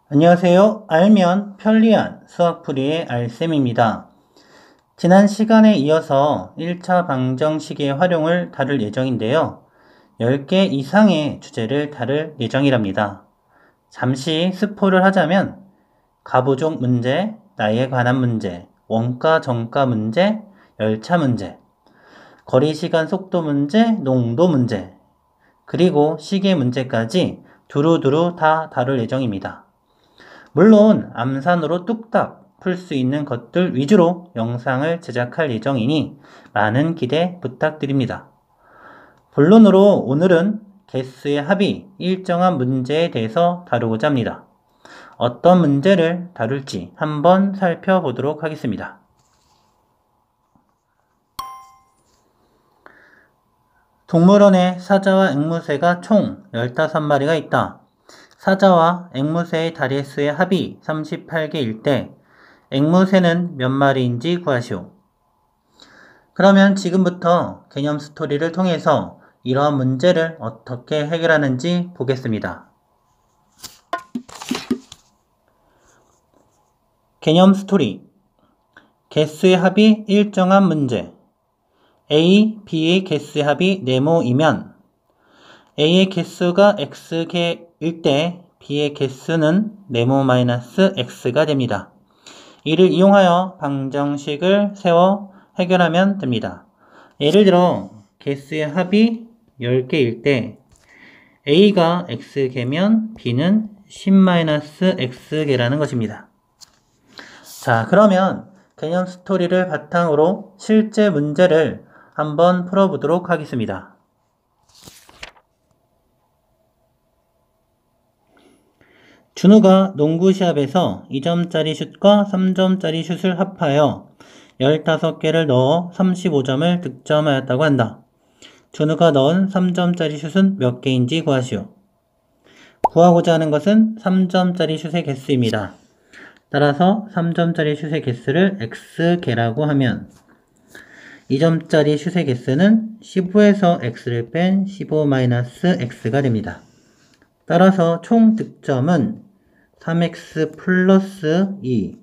안녕하세요. 알면 편리한 수학풀이의 알쌤입니다. 지난 시간에 이어서 1차 방정식의 활용을 다룰 예정인데요. 10개 이상의 주제를 다룰 예정이랍니다. 잠시 스포를 하자면 가부족 문제, 나이에 관한 문제, 원가 정가 문제, 열차 문제, 거리 시간 속도 문제, 농도 문제, 그리고 시계 문제까지 두루두루 다 다룰 예정입니다. 물론 암산으로 뚝딱 풀 수 있는 것들 위주로 영상을 제작할 예정이니 많은 기대 부탁드립니다. 본론으로 오늘은 개수의 합이 일정한 문제에 대해서 다루고자 합니다. 어떤 문제를 다룰지 한번 살펴보도록 하겠습니다. 동물원에 사자와 앵무새가 총 15마리가 있다. 사자와 앵무새의 다리 수의 합이 38개일 때 앵무새는 몇 마리인지 구하시오. 그러면 지금부터 개념 스토리를 통해서 이러한 문제를 어떻게 해결하는지 보겠습니다. 개념 스토리. 개수의 합이 일정한 문제. A, B의 개수의 합이 네모이면 A의 개수가 X개일 때 B의 개수는 네모-X가 됩니다. 이를 이용하여 방정식을 세워 해결하면 됩니다. 예를 들어 개수의 합이 10개일 때 A가 X개면 B는 10-X개라는 것입니다. 자, 그러면 개념 스토리를 바탕으로 실제 문제를 한번 풀어보도록 하겠습니다. 준우가 농구 시합에서 2점짜리 슛과 3점짜리 슛을 합하여 15개를 넣어 35점을 득점하였다고 한다. 준우가 넣은 3점짜리 슛은 몇 개인지 구하시오. 구하고자 하는 것은 3점짜리 슛의 개수입니다. 따라서 3점짜리 슛의 개수를 X개라고 하면 2점짜리 슛의 개수는 15에서 X를 뺀 15-X가 됩니다. 따라서 총 득점은 3x 플러스 2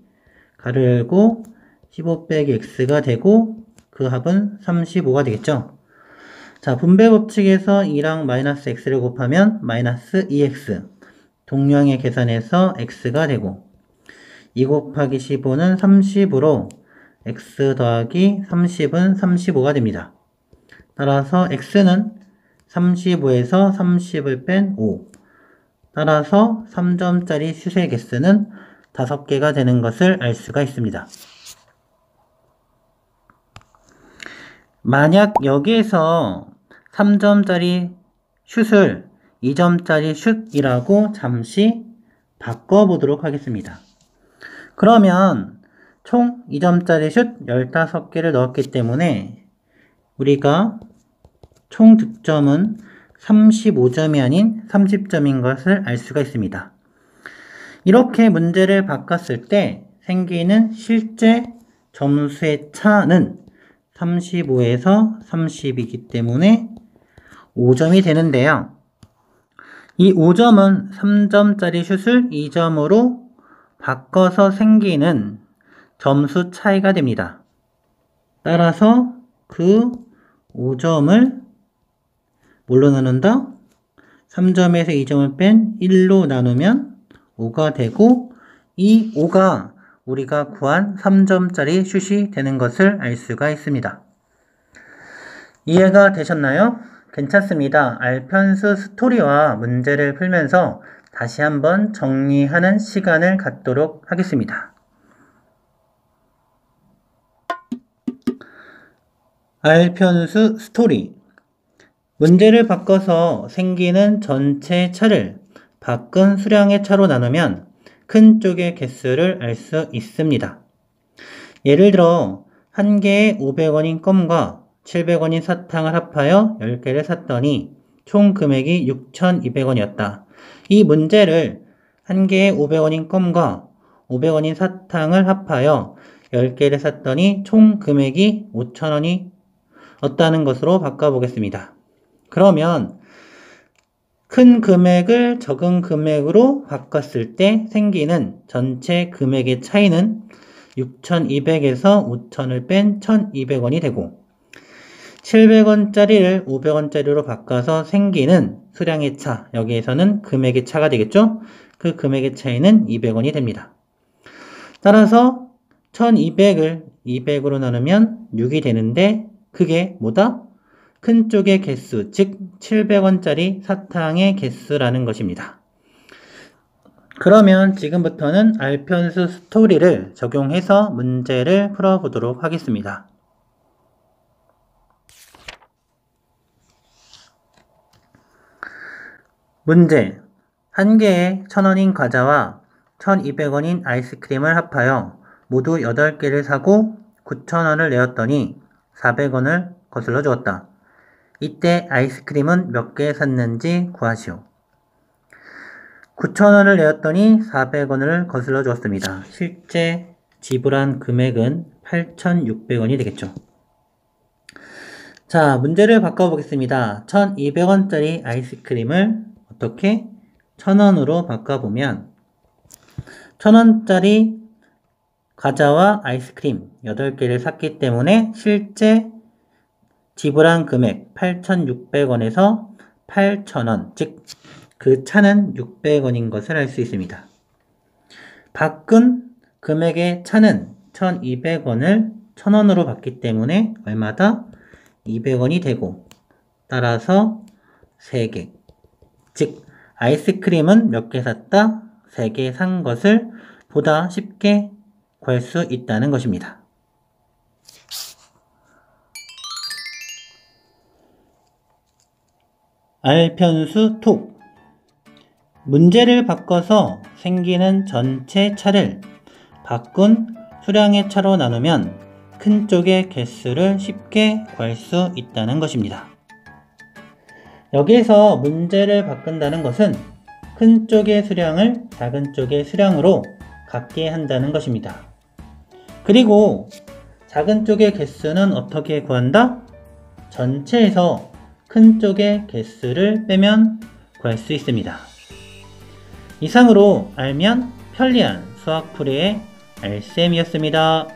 가로 열고 15 빼기 x가 되고 그 합은 35가 되겠죠. 자, 분배 법칙에서 2랑 마이너스 x를 곱하면 마이너스 2x 동량의 계산에서 x가 되고 2 곱하기 15는 30으로 x 더하기 30은 35가 됩니다. 따라서 x는 35에서 30을 뺀 5 따라서 3점짜리 슛의 개수는 5개가 되는 것을 알 수가 있습니다. 만약 여기에서 3점짜리 슛을 2점짜리 슛이라고 잠시 바꿔보도록 하겠습니다. 그러면 총 2점짜리 슛 15개를 넣었기 때문에 우리가 총 득점은 35점이 아닌 30점인 것을 알 수가 있습니다. 이렇게 문제를 바꿨을 때 생기는 실제 점수의 차는 35에서 30이기 때문에 5점이 되는데요. 이 5점은 3점짜리 슛을 2점으로 바꿔서 생기는 점수 차이가 됩니다. 따라서 그 5점을 뭘로 나눈다? 3점에서 2점을 뺀 1로 나누면 5가 되고 이 5가 우리가 구한 3점짜리 슛이 되는 것을 알 수가 있습니다. 이해가 되셨나요? 괜찮습니다. 알편수 스토리와 문제를 풀면서 다시 한번 정리하는 시간을 갖도록 하겠습니다. 알편수 스토리. 문제를 바꿔서 생기는 전체 차를 바꾼 수량의 차로 나누면 큰 쪽의 개수를 알 수 있습니다. 예를 들어 한 개에 500원인 껌과 700원인 사탕을 합하여 10개를 샀더니 총 금액이 6,200원이었다. 이 문제를 한 개에 500원인 껌과 500원인 사탕을 합하여 10개를 샀더니 총 금액이 5,000원이 었다는 것으로 바꿔보겠습니다. 그러면 큰 금액을 적은 금액으로 바꿨을 때 생기는 전체 금액의 차이는 6,200에서 5,000을 뺀 1,200원이 되고 700원짜리를 500원짜리로 바꿔서 생기는 수량의 차, 여기에서는 금액의 차가 되겠죠? 그 금액의 차이는 200원이 됩니다. 따라서 1200을 200으로 나누면 6이 되는데 그게 뭐다? 큰 쪽의 개수, 즉 700원짜리 사탕의 개수라는 것입니다. 그러면 지금부터는 알편수 스토리를 적용해서 문제를 풀어보도록 하겠습니다. 문제, 한 개에 1,000원인 과자와 1,200원인 아이스크림을 합하여 모두 8개를 사고 9,000원을 내었더니 400원을 거슬러 주었다. 이때 아이스크림은 몇 개 샀는지 구하시오. 9,000원을 내었더니 400원을 거슬러 주었습니다. 실제 지불한 금액은 8,600원이 되겠죠. 자, 문제를 바꿔보겠습니다. 1,200원짜리 아이스크림을 어떻게 1,000원으로 바꿔보면 1,000원짜리 과자와 아이스크림 8개를 샀기 때문에 실제 지불한 금액 8,600원에서 8,000원, 즉 그 차는 600원인 것을 알 수 있습니다. 바꾼 금액의 차는 1,200원을 1,000원으로 받기 때문에 얼마다? 200원이 되고 따라서 3개, 즉 아이스크림은 몇 개 샀다? 3개 산 것을 보다 쉽게 구할 수 있다는 것입니다. 알편수 톡. 문제를 바꿔서 생기는 전체 차를 바꾼 수량의 차로 나누면 큰 쪽의 개수를 쉽게 구할 수 있다는 것입니다. 여기에서 문제를 바꾼다는 것은 큰 쪽의 수량을 작은 쪽의 수량으로 같게 한다는 것입니다. 그리고 작은 쪽의 개수는 어떻게 구한다? 전체에서 큰 쪽의 개수를 빼면 구할 수 있습니다. 이상으로 알면 편리한 수학풀이의 알쌤이었습니다.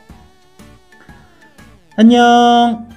안녕!